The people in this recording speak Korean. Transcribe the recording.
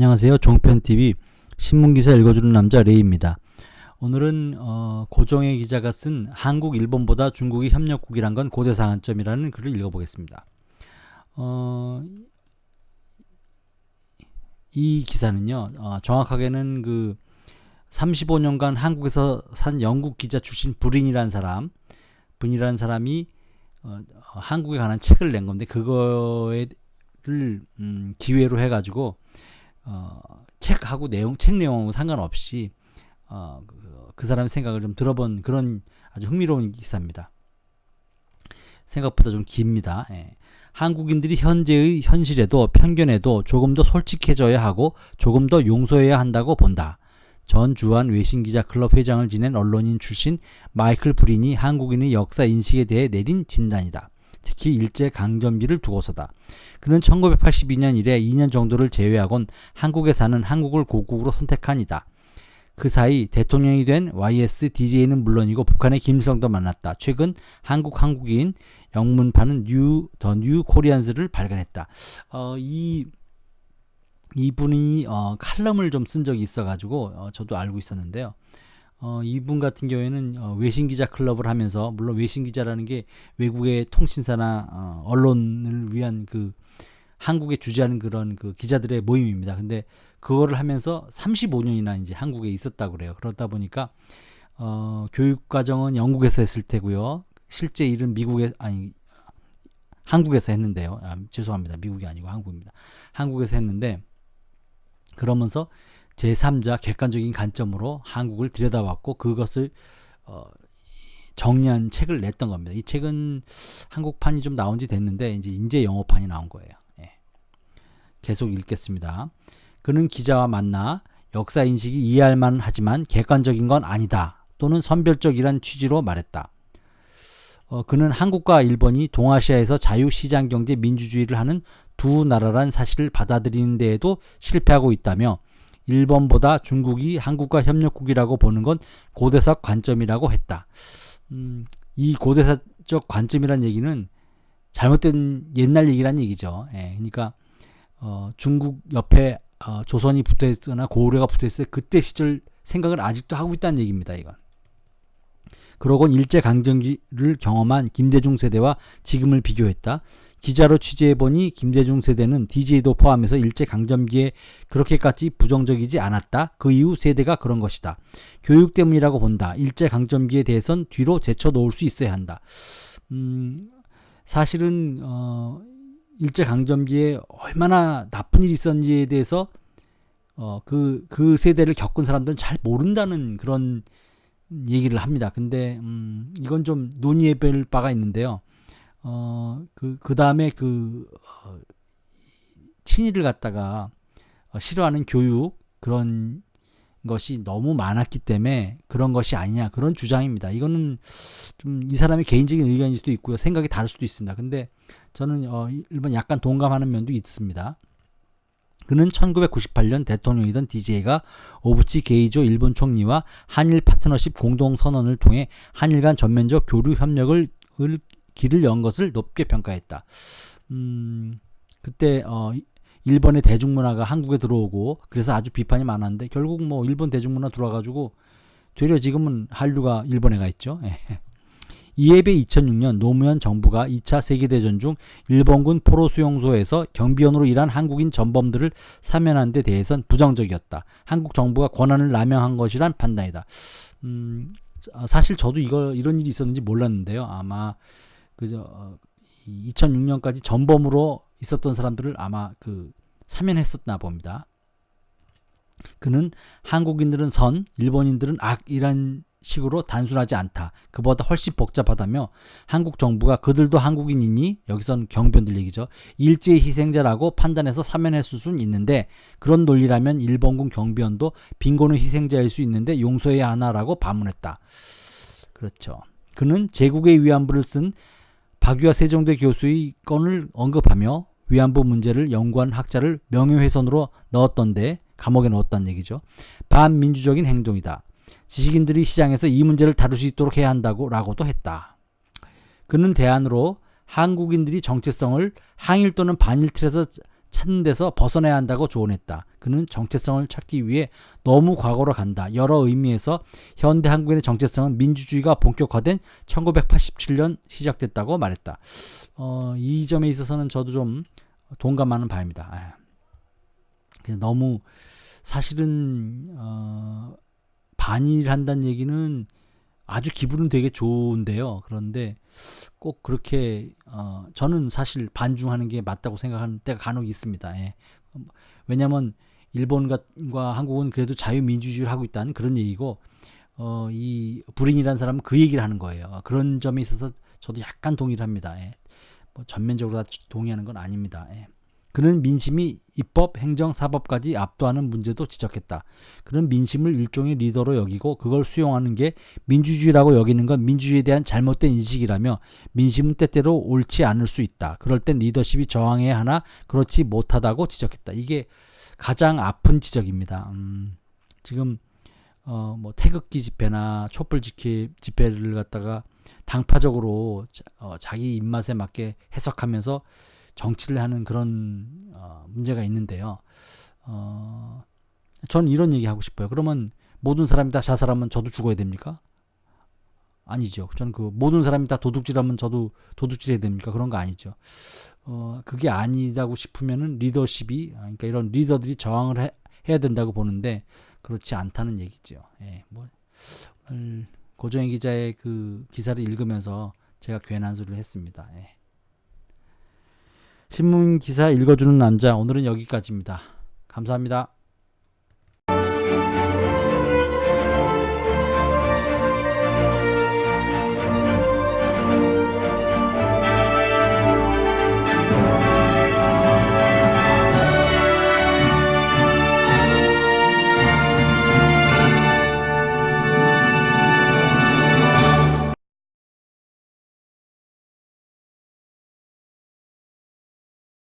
안녕하세요. 종편TV 신문기사 읽어주는 남자 레이입니다. 오늘은 고정혜 기자가 쓴 한국 일본보다 중국이 협력국이란 건 고대상한점이라는 글을 읽어보겠습니다. 이 기사는요, 정확하게는 그 35년간 한국에서 산 영국 기자 출신 분이라는 사람이 한국에 관한 책을 낸 건데, 그거를 기회로 해가지고 책하고 책 내용하고 상관없이 그 사람의 생각을 좀 들어본 그런 아주 흥미로운 기사입니다. 생각보다 좀 깁니다. 한국인들이 현재의 현실에도 편견에도 조금 더 솔직해져야 하고 조금 더 용서해야 한다고 본다. 전 주한 외신기자 클럽 회장을 지낸 언론인 출신 마이클 브린이 한국인의 역사 인식에 대해 내린 진단이다. 특히 일제강점기를 두고서다. 그는 1982년 이래 2년 정도를 제외하곤 한국에 사는 한국을 고국으로 선택한 이다. 그 사이 대통령이 된 YS DJ는 물론이고 북한의 김일성도 만났다. 최근 한국인 영문판은 더 뉴 코리안스를 발간했다. 이분이 칼럼을 좀 쓴 적이 있어가지고 저도 알고 있었는데요. 이분 같은 경우에는 외신기자 클럽을 하면서, 물론 외신기자라는 게 외국의 통신사나 언론을 위한 그 한국에 주재하는 그런 그 기자들의 모임입니다. 근데 그거를 하면서 35년이나 이제 한국에 있었다고 그래요. 그러다 보니까 교육 과정은 영국에서 했을 테고요. 실제 일은 한국에서 했는데요. 죄송합니다. 미국이 아니고 한국입니다. 한국에서 했는데, 그러면서 제3자 객관적인 관점으로 한국을 들여다봤고 그것을 정리한 책을 냈던 겁니다. 이 책은 한국판이 좀 나온 지 됐는데 이제 영어판이 나온 거예요. 계속 읽겠습니다. 그는 기자와 만나 역사 인식이 이해할 만하지만 객관적인 건 아니다 또는 선별적이란 취지로 말했다. 그는 한국과 일본이 동아시아에서 자유시장경제 민주주의를 하는 두 나라란 사실을 받아들이는 데에도 실패하고 있다며, 일본보다 중국이 한국과 협력국이라고 보는 건 고대사적 관점이라고 했다. 이 고대사적 관점이란 얘기는 잘못된 옛날 얘기란 얘기죠. 그러니까 중국 옆에 조선이 붙어있거나 고구려가 붙어있을 때 그때 시절 생각을 아직도 하고 있다는 얘기입니다. 이건. 그러곤 일제강점기를 경험한 김대중 세대와 지금을 비교했다. 기자로 취재해보니 김대중 세대는 DJ도 포함해서 일제강점기에 그렇게까지 부정적이지 않았다. 그 이후 세대가 그런 것이다. 교육 때문이라고 본다. 일제강점기에 대해선 뒤로 제쳐놓을 수 있어야 한다. 사실은 일제강점기에 얼마나 나쁜 일이 있었는지에 대해서 그 세대를 겪은 사람들은 잘 모른다는 그런 얘기를 합니다. 근데 이건 좀 논의해볼 바가 있는데요. 그 다음에 친일을 갖다가 싫어하는 교육, 그런 것이 너무 많았기 때문에 그런 것이 아니냐, 그런 주장입니다. 이거는 좀 이 사람의 개인적인 의견일 수도 있고요, 생각이 다를 수도 있습니다. 근데 저는 일본 약간 동감하는 면도 있습니다. 그는 1998년 대통령이던 DJ가 오부치 게이조 일본 총리와 한일 파트너십 공동선언을 통해 한일 간 전면적 교류 협력을 길을 연 것을 높게 평가했다. 그때 일본의 대중문화가 한국에 들어오고 그래서 아주 비판이 많았는데, 결국 뭐 일본 대중문화 들어와가지고 되려 지금은 한류가 일본에 가 있죠. 이에 비해 2006년 노무현 정부가 2차 세계대전 중 일본군 포로수용소에서 경비원으로 일한 한국인 전범들을 사면한 데 대해선 부정적이었다. 한국 정부가 권한을 남용한 것이란 판단이다. 사실 저도 이런 일이 있었는지 몰랐는데요. 아마 2006년까지 전범으로 있었던 사람들을 아마 사면했었나 봅니다. 그는 한국인들은 선, 일본인들은 악이란 식으로 단순하지 않다. 그보다 훨씬 복잡하다며, 한국 정부가 그들도 한국인이니, 여기선 경비원들 얘기죠, 일제의 희생자라고 판단해서 사면했을 수는 있는데, 그런 논리라면 일본군 경비원도 빈곤의 희생자일 수 있는데 용서해야 하나라고 반문했다. 그렇죠. 그는 제국의 위안부를 쓴 박유아 세종대 교수의 건을 언급하며 위안부 문제를 연구한 학자를 명예훼손으로 넣었던데, 감옥에 넣었다는 얘기죠. 반민주적인 행동이다. 지식인들이 시장에서 이 문제를 다룰 수 있도록 해야 한다고라고도 했다. 그는 대안으로 한국인들이 정체성을 항일 또는 반일 틀에서 찾는 데서 벗어나야 한다고 조언했다. 그는 정체성을 찾기 위해 너무 과거로 간다. 여러 의미에서 현대 한국인의 정체성은 민주주의가 본격화된 1987년 시작됐다고 말했다. 이 점에 있어서는 저도 좀 동감하는 바입니다. 너무 사실은 반일한다는 얘기는 아주 기분은 되게 좋은데요. 그런데 꼭 그렇게 저는 사실 반중하는 게 맞다고 생각하는 때가 간혹 있습니다. 예. 왜냐하면 일본과 한국은 그래도 자유민주주의를 하고 있다는 그런 얘기고 이 불인이라는 사람은 그 얘기를 하는 거예요. 그런 점에 있어서 저도 약간 동의를 합니다. 예. 뭐 전면적으로 다 동의하는 건 아닙니다. 예. 그는 민심이 입법, 행정, 사법까지 압도하는 문제도 지적했다. 그는 민심을 일종의 리더로 여기고 그걸 수용하는 게 민주주의라고 여기는 건 민주주의에 대한 잘못된 인식이라며 민심은 때때로 옳지 않을 수 있다. 그럴 땐 리더십이 저항해야 하나 그렇지 못하다고 지적했다. 이게 가장 아픈 지적입니다. 지금 뭐 태극기 집회나 촛불 집회를 갖다가 당파적으로 자기 입맛에 맞게 해석하면서 정치를 하는 그런 문제가 있는데요. 전 이런 얘기 하고 싶어요. 그러면 모든 사람이 다 자살하면 저도 죽어야 됩니까? 아니죠. 저는 그 모든 사람이 다 도둑질하면 저도 도둑질해야 됩니까? 그런 거 아니죠. 그게 아니다고 싶으면은 리더십이 그러니까 이런 리더들이 저항을 해야 된다고 보는데 그렇지 않다는 얘기죠. 예, 뭐 오늘 고정희 기자의 그 기사를 읽으면서 제가 괜한 소리를 했습니다. 예. 신문 기사 읽어주는 남자 오늘은 여기까지입니다. 감사합니다.